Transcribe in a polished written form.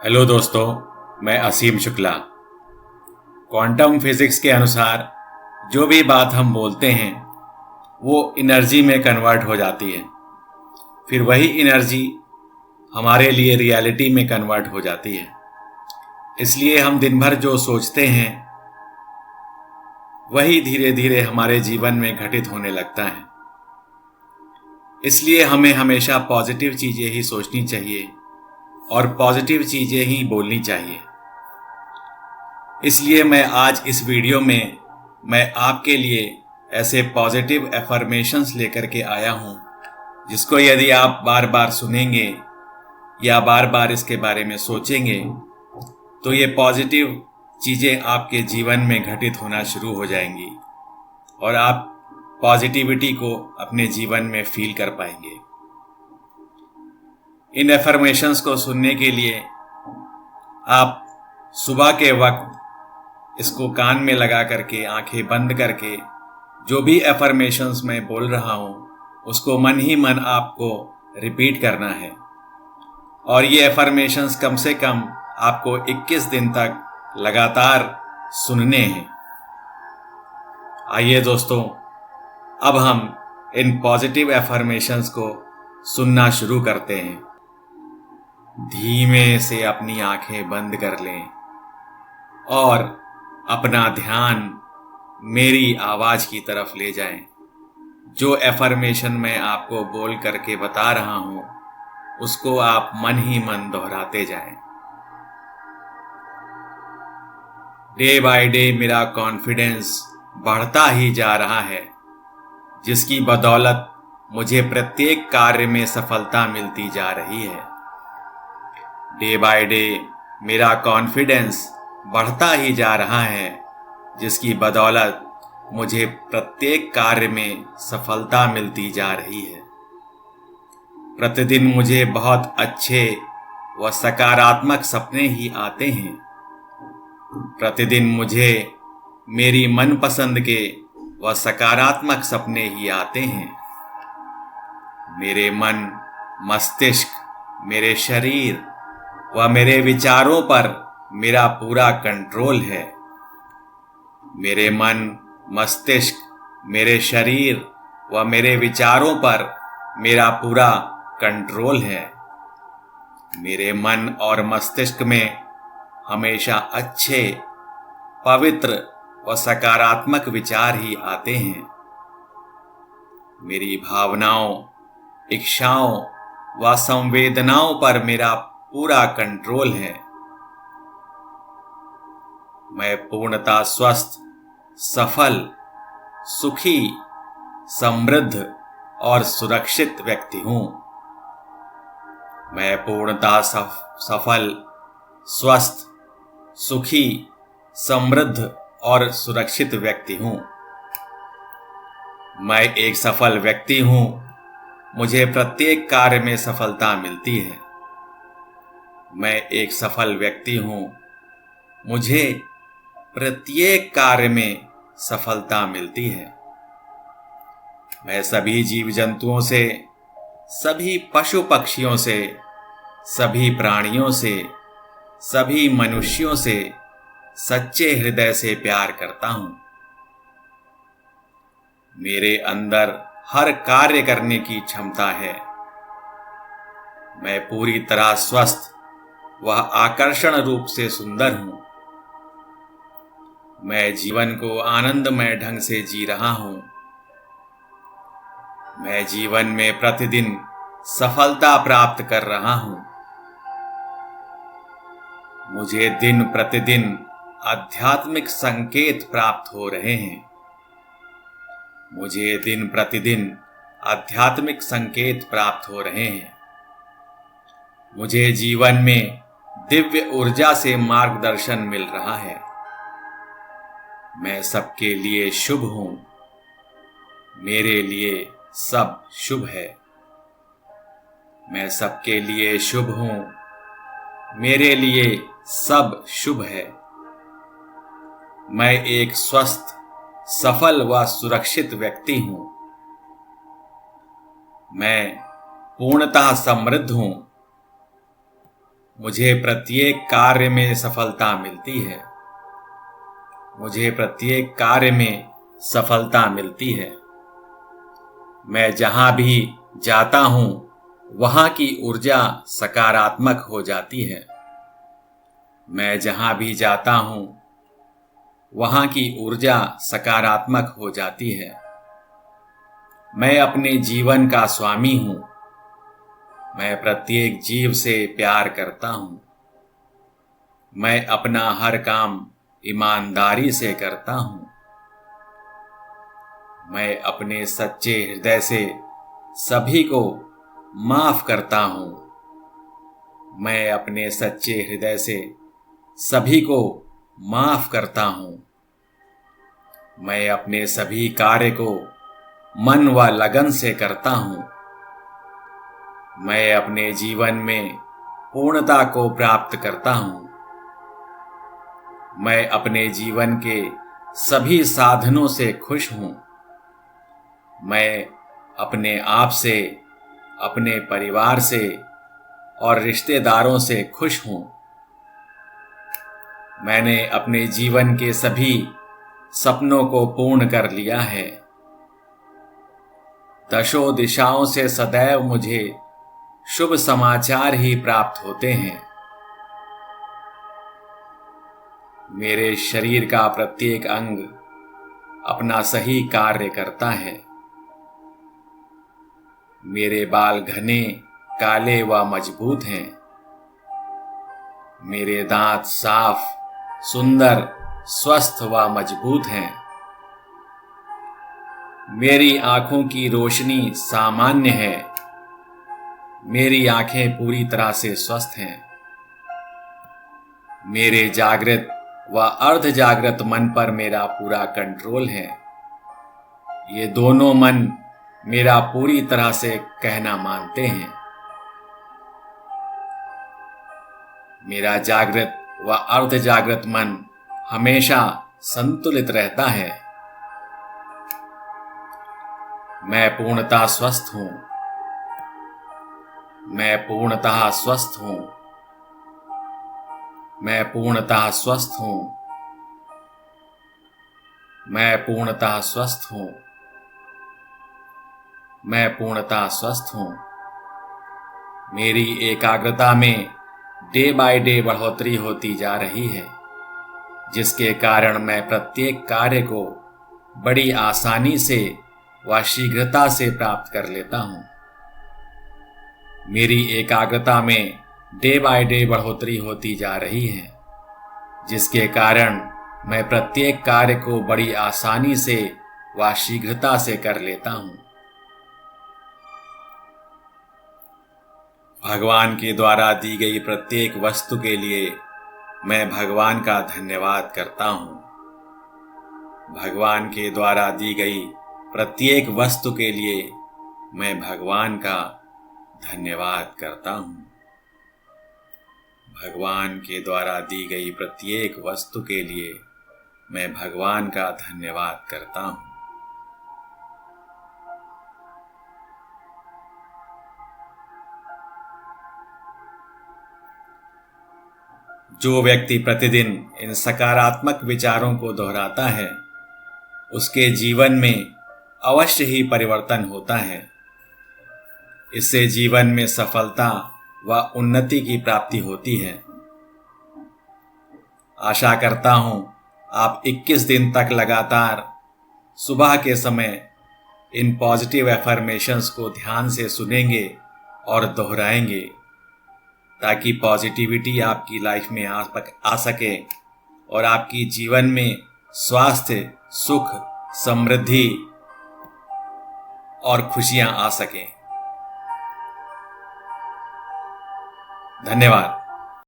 Hello दोस्तों, मैं असीम Shukla. Quantum physics के अनुसार जो भी बात हम बोलते हैं वो एनर्जी में कन्वर्ट हो जाती है। फिर वही एनर्जी हमारे लिए रियलिटी में कन्वर्ट हो जाती है। इसलिए हम दिन भर जो सोचते हैं वही धीरे धीरे हमारे जीवन में घटित होने लगता है। इसलिए हमें हमेशा पॉजिटिव चीज़ें ही सोचनी चाहिए और पॉजिटिव चीज़ें ही बोलनी चाहिए। इसलिए मैं आज इस वीडियो में मैं आपके लिए ऐसे पॉजिटिव एफर्मेशंस लेकर के आया हूँ जिसको यदि आप बार बार सुनेंगे या बार बार इसके बारे में सोचेंगे तो ये पॉजिटिव चीज़ें आपके जीवन में घटित होना शुरू हो जाएंगी और आप पॉजिटिविटी को अपने जीवन में फील कर पाएंगे। इन एफर्मेशंस को सुनने के लिए आप सुबह के वक्त इसको कान में लगा करके आंखें बंद करके जो भी एफर्मेशंस मैं बोल रहा हूँ उसको मन ही मन आपको रिपीट करना है और ये एफर्मेशंस कम से कम आपको 21 दिन तक लगातार सुनने हैं। आइए दोस्तों, अब हम इन पॉजिटिव एफर्मेशंस को सुनना शुरू करते हैं। धीमे से अपनी आंखें बंद कर लें और अपना ध्यान मेरी आवाज़ की तरफ ले जाएं। जो एफर्मेशन मैं आपको बोल करके बता रहा हूँ उसको आप मन ही मन दोहराते जाएं। डे बाय डे मेरा कॉन्फिडेंस बढ़ता ही जा रहा है, जिसकी बदौलत मुझे प्रत्येक कार्य में सफलता मिलती जा रही है। डे बाय डे मेरा कॉन्फिडेंस बढ़ता ही जा रहा है, जिसकी बदौलत मुझे प्रत्येक कार्य में सफलता मिलती जा रही है। प्रतिदिन मुझे बहुत अच्छे व सकारात्मक सपने ही आते हैं। प्रतिदिन मुझे मेरी मनपसंद के व सकारात्मक सपने ही आते हैं। मेरे मन, मस्तिष्क, मेरे शरीर व मेरे विचारों पर मेरा पूरा कंट्रोल है। मेरे मन, मस्तिष्क, मेरे शरीर व मेरे विचारों पर मेरा पूरा कंट्रोल है। मेरे मन और मस्तिष्क में हमेशा अच्छे, पवित्र व सकारात्मक विचार ही आते हैं। मेरी भावनाओं, इच्छाओं व संवेदनाओं पर मेरा पूरा कंट्रोल है। मैं पूर्णतः स्वस्थ, सफल, सुखी, समृद्ध और सुरक्षित व्यक्ति हूँ। मैं पूर्णतः सफल, स्वस्थ, सुखी, समृद्ध और सुरक्षित व्यक्ति हूँ। मैं एक सफल व्यक्ति हूँ। मुझे प्रत्येक कार्य में सफलता मिलती है। मैं एक सफल व्यक्ति हूँ। मुझे प्रत्येक कार्य में सफलता मिलती है। मैं सभी जीव जंतुओं से, सभी पशु पक्षियों से, सभी प्राणियों से, सभी मनुष्यों से सच्चे हृदय से प्यार करता हूँ। मेरे अंदर हर कार्य करने की क्षमता है। मैं पूरी तरह स्वस्थ व आकर्षण रूप से सुंदर हूँ। मैं जीवन को आनंदमय ढंग से जी रहा हूँ। मैं जीवन में प्रतिदिन सफलता प्राप्त कर रहा हूँ। मुझे दिन प्रतिदिन आध्यात्मिक संकेत प्राप्त हो रहे हैं। मुझे दिन प्रतिदिन आध्यात्मिक संकेत प्राप्त हो रहे हैं। मुझे जीवन में दिव्य ऊर्जा से मार्गदर्शन मिल रहा है। मैं सबके लिए शुभ हूँ। मेरे लिए सब शुभ है। मैं सबके लिए शुभ हूँ। मेरे लिए सब शुभ है। मैं एक स्वस्थ, सफल व सुरक्षित व्यक्ति हूँ। मैं पूर्णतः समृद्ध हूँ। मुझे प्रत्येक कार्य में सफलता मिलती है। मुझे प्रत्येक कार्य में सफलता मिलती है। मैं जहां भी जाता हूं वहां की ऊर्जा सकारात्मक हो जाती है। मैं जहां भी जाता हूं वहां की ऊर्जा सकारात्मक हो जाती है। मैं अपने जीवन का स्वामी हूं। मैं प्रत्येक जीव से प्यार करता हूं। मैं अपना हर काम ईमानदारी से करता हूं। मैं अपने सच्चे हृदय से सभी को माफ करता हूं। मैं अपने सच्चे हृदय से सभी को माफ करता हूं। मैं अपने सभी कार्य को मन व लगन से करता हूं। मैं अपने जीवन में पूर्णता को प्राप्त करता हूं। मैं अपने जीवन के सभी साधनों से खुश हूं। मैं अपने आप से, अपने परिवार से और रिश्तेदारों से खुश हूं। मैंने अपने जीवन के सभी सपनों को पूर्ण कर लिया है। दशों दिशाओं से सदैव मुझे शुभ समाचार ही प्राप्त होते हैं। मेरे शरीर का प्रत्येक अंग अपना सही कार्य करता है। मेरे बाल घने, काले व मजबूत हैं। मेरे दांत साफ, सुंदर, स्वस्थ व मजबूत हैं। मेरी आंखों की रोशनी सामान्य है। मेरी आंखें पूरी तरह से स्वस्थ हैं। मेरे जागृत व अर्ध जागृत मन पर मेरा पूरा कंट्रोल है। ये दोनों मन मेरा पूरी तरह से कहना मानते हैं। मेरा जागृत व अर्ध जागृत मन हमेशा संतुलित रहता है। मैं पूर्णतः स्वस्थ हूं। मैं पूर्णतः स्वस्थ हूं। मैं पूर्णतः स्वस्थ हूं। मैं पूर्णतः स्वस्थ हूं। मैं पूर्णतः स्वस्थ हूं। मेरी एकाग्रता में डे बाय डे बढ़ोतरी होती जा रही है, जिसके कारण मैं प्रत्येक कार्य को बड़ी आसानी से व शीघ्रता से प्राप्त कर लेता हूं। मेरी एकाग्रता में डे बाय डे बढ़ोतरी होती जा रही है, जिसके कारण मैं प्रत्येक कार्य को बड़ी आसानी से व शीघ्रता से कर लेता हूं। भगवान के द्वारा दी गई प्रत्येक वस्तु के लिए मैं भगवान का धन्यवाद करता हूं। भगवान के द्वारा दी गई प्रत्येक वस्तु के लिए मैं भगवान का धन्यवाद करता हूं। भगवान के द्वारा दी गई प्रत्येक वस्तु के लिए मैं भगवान का धन्यवाद करता हूं। जो व्यक्ति प्रतिदिन इन सकारात्मक विचारों को दोहराता है, उसके जीवन में अवश्य ही परिवर्तन होता है। इससे जीवन में सफलता व उन्नति की प्राप्ति होती है। आशा करता हूं आप 21 दिन तक लगातार सुबह के समय इन पॉजिटिव एफर्मेशंस को ध्यान से सुनेंगे और दोहराएंगे, ताकि पॉजिटिविटी आपकी लाइफ में आ सके और आपकी जीवन में स्वास्थ्य, सुख, समृद्धि और खुशियां आ सकें। धन्यवाद।